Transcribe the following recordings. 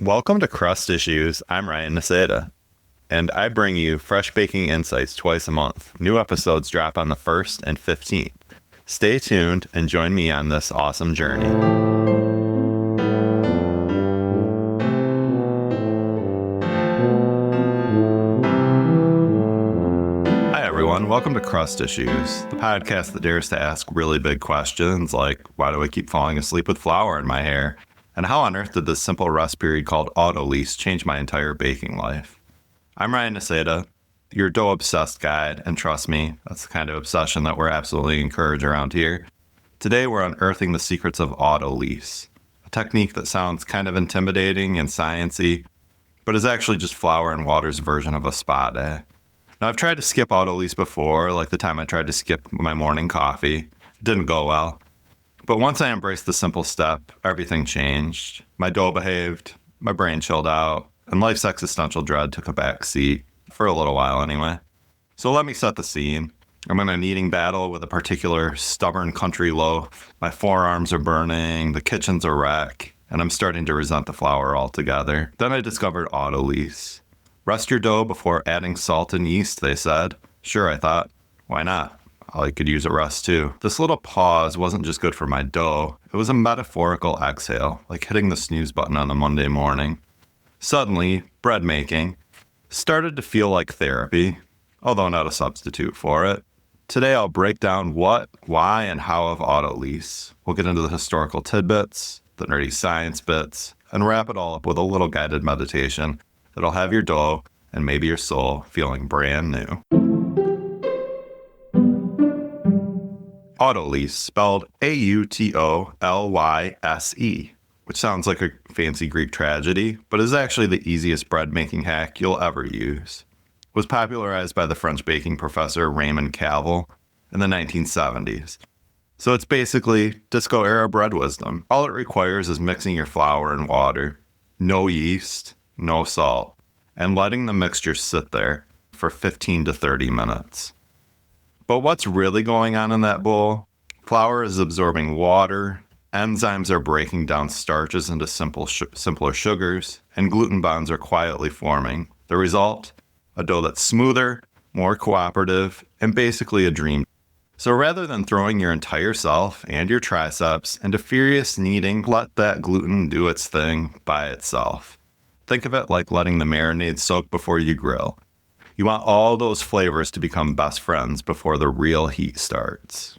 Welcome to Crust Issues. I'm Ryan Nausieda, and I bring you fresh baking insights twice a month. New episodes drop on the 1st and 15th. Stay tuned and join me on this awesome journey. Hi, everyone. Welcome to Crust Issues, the podcast that dares to ask really big questions like, why do I keep falling asleep with flour in my hair? And how on earth did this simple recipe called Autolyse change my entire baking life? I'm Ryan Nausieda, your dough-obsessed guide, and trust me, that's the kind of obsession that we're absolutely encouraged around here. Today, we're unearthing the secrets of Autolyse, a technique that sounds kind of intimidating and sciencey, but is actually just flour and water's version of a spa day. Now, I've tried to skip Autolyse before, like the time I tried to skip my morning coffee. It didn't go well. But once I embraced the simple step, everything changed. My dough behaved, my brain chilled out, and life's existential dread took a back seat, for a little while anyway. So let me set the scene. I'm in a kneading battle with a particular stubborn country loaf. My forearms are burning, the kitchen's a wreck, and I'm starting to resent the flour altogether. Then I discovered Autolyse. Rest your dough before adding salt and yeast, they said. Sure, I thought, why not? I could use a rest too. This little pause wasn't just good for my dough. It was a metaphorical exhale, like hitting the snooze button on a Monday morning. Suddenly, bread making started to feel like therapy, although not a substitute for it. Today I'll break down what, why, and how of Autolyse. We'll get into the historical tidbits, the nerdy science bits, and wrap it all up with a little guided meditation that'll have your dough and maybe your soul feeling brand new. Autolyse, spelled A-U-T-O-L-Y-S-E, which sounds like a fancy Greek tragedy, but is actually the easiest bread-making hack you'll ever use. It was popularized by the French baking professor Raymond Cavill in the 1970s. So it's basically disco-era bread wisdom. All it requires is mixing your flour and water, no yeast, no salt, and letting the mixture sit there for 15 to 30 minutes. But what's really going on in that bowl? Flour is absorbing water, enzymes are breaking down starches into simpler sugars, and gluten bonds are quietly forming. The result? A dough that's smoother, more cooperative, and basically a dream. So rather than throwing your entire self and your triceps into furious kneading, let that gluten do its thing by itself. Think of it like letting the marinade soak before you grill. You want all those flavors to become best friends before the real heat starts.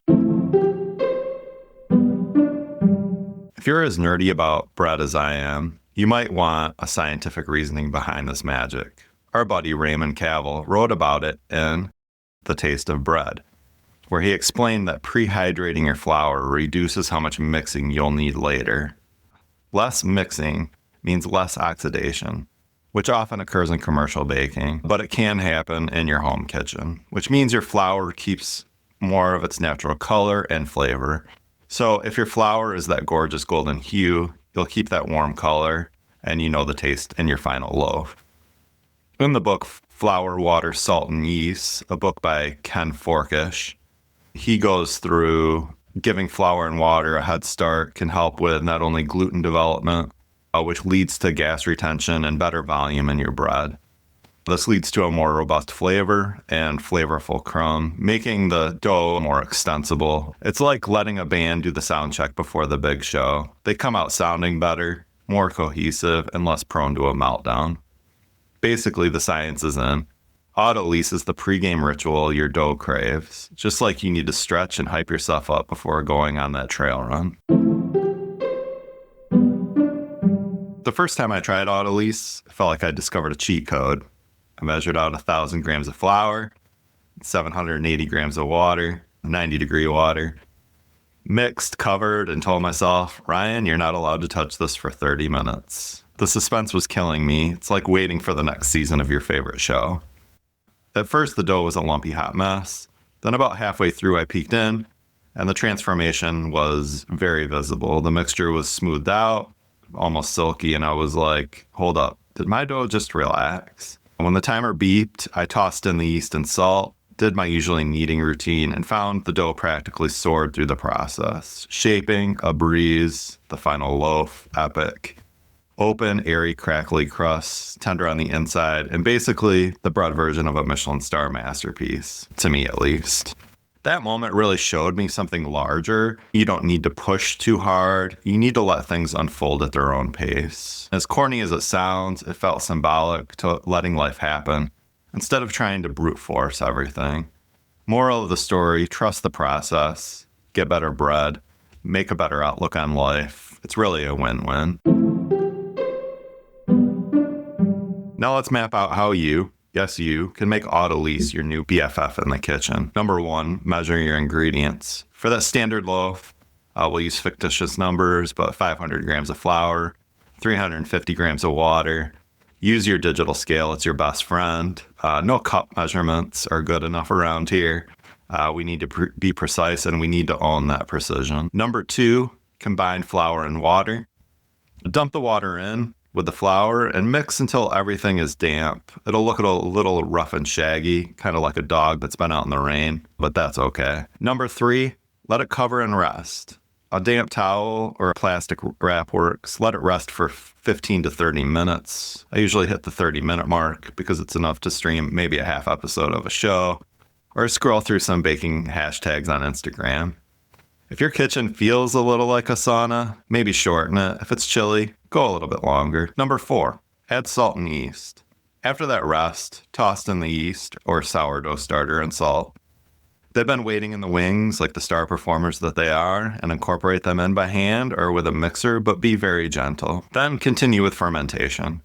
If you're as nerdy about bread as I am, you might want a scientific reasoning behind this magic. Our buddy Raymond Cavill wrote about it in The Taste of Bread, where he explained that prehydrating your flour reduces how much mixing you'll need later. Less mixing means less oxidation, which often occurs in commercial baking, but it can happen in your home kitchen, which means your flour keeps more of its natural color and flavor. So if your flour is that gorgeous golden hue, you'll keep that warm color, and you know the taste in your final loaf. In the book Flour, Water, Salt, and Yeast, a book by Ken Forkish, he goes through giving flour and water a head start can help with not only gluten development, which leads to gas retention and better volume in your bread. This leads to a more robust flavor and flavorful crumb, making the dough more extensible. It's like letting a band do the sound check before the big show. They come out sounding better, more cohesive, and less prone to a meltdown. Basically, the science is in. Autolyse is the pregame ritual your dough craves, just like you need to stretch and hype yourself up before going on that trail run. The first time I tried Autolyse, I felt like I discovered a cheat code. I measured out 1,000 grams of flour, 780 grams of water, 90-degree water, mixed, covered, and told myself, Ryan, you're not allowed to touch this for 30 minutes. The suspense was killing me. It's like waiting for the next season of your favorite show. At first, the dough was a lumpy hot mess. Then about halfway through, I peeked in, and the transformation was very visible. The mixture was smoothed out, almost silky, and I was like, hold up, did my dough just relax? When the timer beeped, I tossed in the yeast and salt, did my usually kneading routine, and found the dough practically soared through the process. Shaping, a breeze, the final loaf, epic. Open, airy, crackly crust, tender on the inside, and basically the bread version of a Michelin star masterpiece, to me at least. That moment really showed me something larger. You don't need to push too hard. You need to let things unfold at their own pace. As corny as it sounds, it felt symbolic to letting life happen instead of trying to brute force everything. Moral of the story, trust the process, get better bread, make a better outlook on life. It's really a win-win. Now let's map out how you, yes you, can make Autolyse your new BFF in the kitchen. Number 1, measure your ingredients. For that standard loaf, we'll use fictitious numbers, but 500 grams of flour, 350 grams of water. Use your digital scale, it's your best friend. No cup measurements are good enough around here. We need to be precise, and we need to own that precision. Number 2, combine flour and water. Dump the water in with the flour and mix until everything is damp. It'll look a little rough and shaggy, kind of like a dog that's been out in the rain, but that's okay. Number 3, let it cover and rest. A damp towel or a plastic wrap works. Let it rest for 15 to 30 minutes. I usually hit the 30-minute mark because it's enough to stream maybe a half episode of a show or scroll through some baking hashtags on Instagram. If your kitchen feels a little like a sauna, maybe shorten it. If it's chilly, go a little bit longer. Number 4, add salt and yeast. After that rest, toss in the yeast or sourdough starter and salt. They've been waiting in the wings like the star performers that they are, and incorporate them in by hand or with a mixer, but be very gentle. Then continue with fermentation.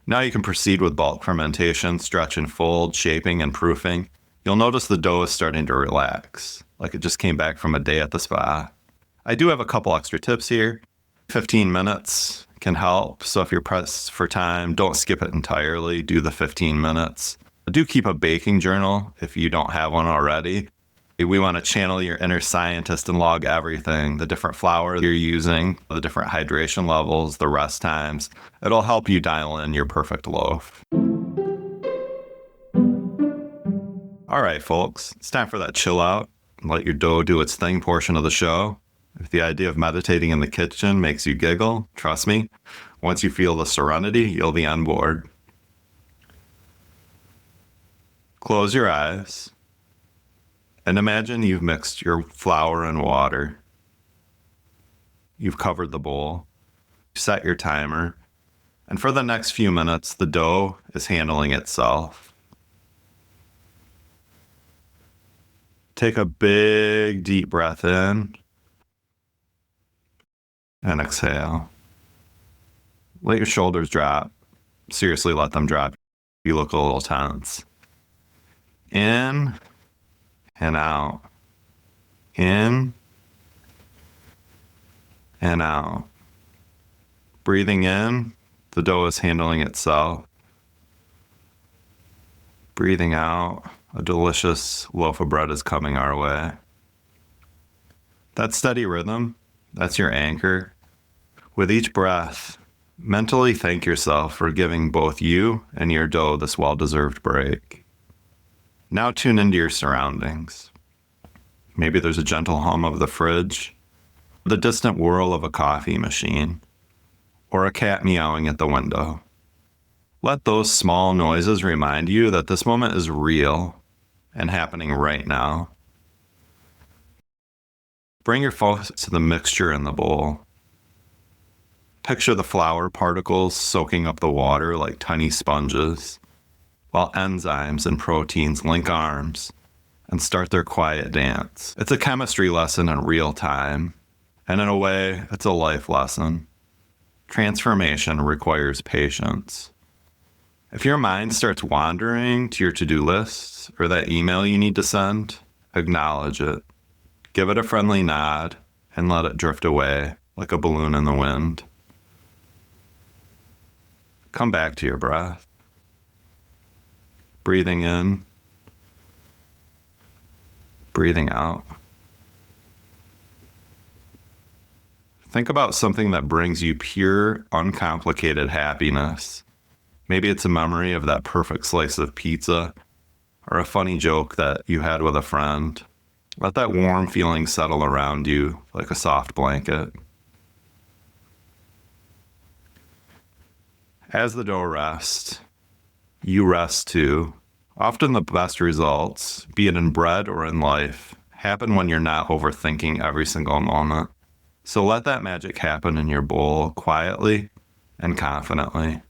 Now you can proceed with bulk fermentation, stretch and fold, shaping and proofing. You'll notice the dough is starting to relax, like it just came back from a day at the spa. I do have a couple extra tips here. 15 minutes can help, so if you're pressed for time, don't skip it entirely, do the 15 minutes. Do keep a baking journal if you don't have one already. We want to channel your inner scientist and log everything, the different flour you're using, the different hydration levels, the rest times. It'll help you dial in your perfect loaf. All right, folks, it's time for that chill out and let your dough do its thing portion of the show. If the idea of meditating in the kitchen makes you giggle, trust me, once you feel the serenity, you'll be on board. Close your eyes and imagine you've mixed your flour and water. You've covered the bowl, set your timer, and for the next few minutes, the dough is handling itself. Take a big, deep breath in and exhale. Let your shoulders drop. Seriously, let them drop. You look a little tense. In and out. In and out. Breathing in, the dough is handling itself. Breathing out, a delicious loaf of bread is coming our way. That steady rhythm, that's your anchor. With each breath, mentally thank yourself for giving both you and your dough this well-deserved break. Now tune into your surroundings. Maybe there's a gentle hum of the fridge, the distant whirl of a coffee machine, or a cat meowing at the window. Let those small noises remind you that this moment is real and happening right now. Bring your focus to the mixture in the bowl. Picture the flour particles soaking up the water like tiny sponges, while enzymes and proteins link arms and start their quiet dance. It's a chemistry lesson in real time, and in a way, it's a life lesson. Transformation requires patience. If your mind starts wandering to your to-do lists or that email you need to send, acknowledge it. Give it a friendly nod and let it drift away like a balloon in the wind. Come back to your breath. Breathing in, breathing out. Think about something that brings you pure, uncomplicated happiness. Maybe it's a memory of that perfect slice of pizza or a funny joke that you had with a friend. Let that warm feeling settle around you like a soft blanket. As the dough rests, you rest too. Often the best results, be it in bread or in life, happen when you're not overthinking every single moment. So let that magic happen in your bowl quietly and confidently.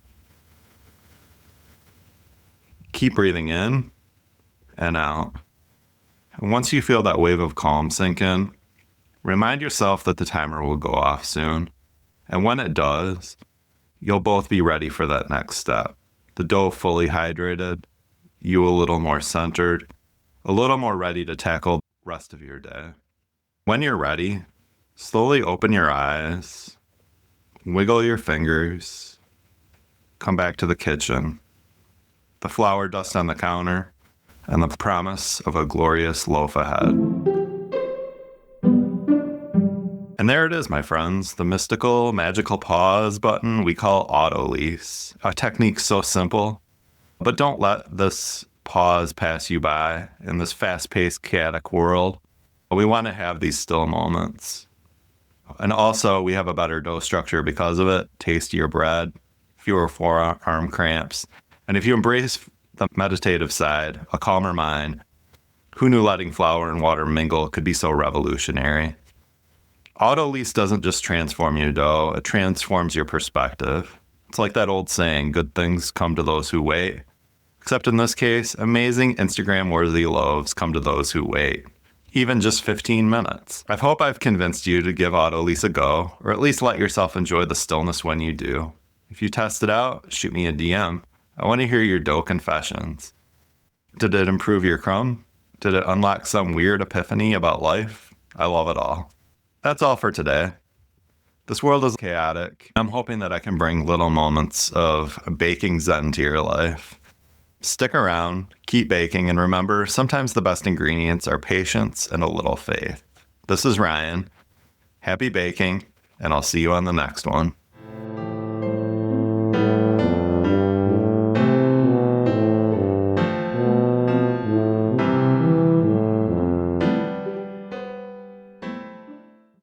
Keep breathing in and out. And once you feel that wave of calm sink in, remind yourself that the timer will go off soon. And when it does, you'll both be ready for that next step. The dough fully hydrated, you a little more centered, a little more ready to tackle the rest of your day. When you're ready, slowly open your eyes, wiggle your fingers, come back to the kitchen, the flour dust on the counter, and the promise of a glorious loaf ahead. And there it is, my friends, the mystical, magical pause button we call Autolyse. A technique so simple, but don't let this pause pass you by in this fast-paced, chaotic world. We want to have these still moments. And also, we have a better dough structure because of it, tastier bread, fewer forearm cramps. And if you embrace the meditative side, a calmer mind, who knew letting flour and water mingle could be so revolutionary? Autolyse doesn't just transform your dough, it transforms your perspective. It's like that old saying, good things come to those who wait. Except in this case, amazing Instagram-worthy loaves come to those who wait. Even just 15 minutes. I hope I've convinced you to give Autolyse a go, or at least let yourself enjoy the stillness when you do. If you test it out, shoot me a DM. I want to hear your dough confessions. Did it improve your crumb? Did it unlock some weird epiphany about life? I love it all. That's all for today. This world is chaotic. I'm hoping that I can bring little moments of baking zen to your life. Stick around, keep baking, and remember, sometimes the best ingredients are patience and a little faith. This is Ryan. Happy baking, and I'll see you on the next one.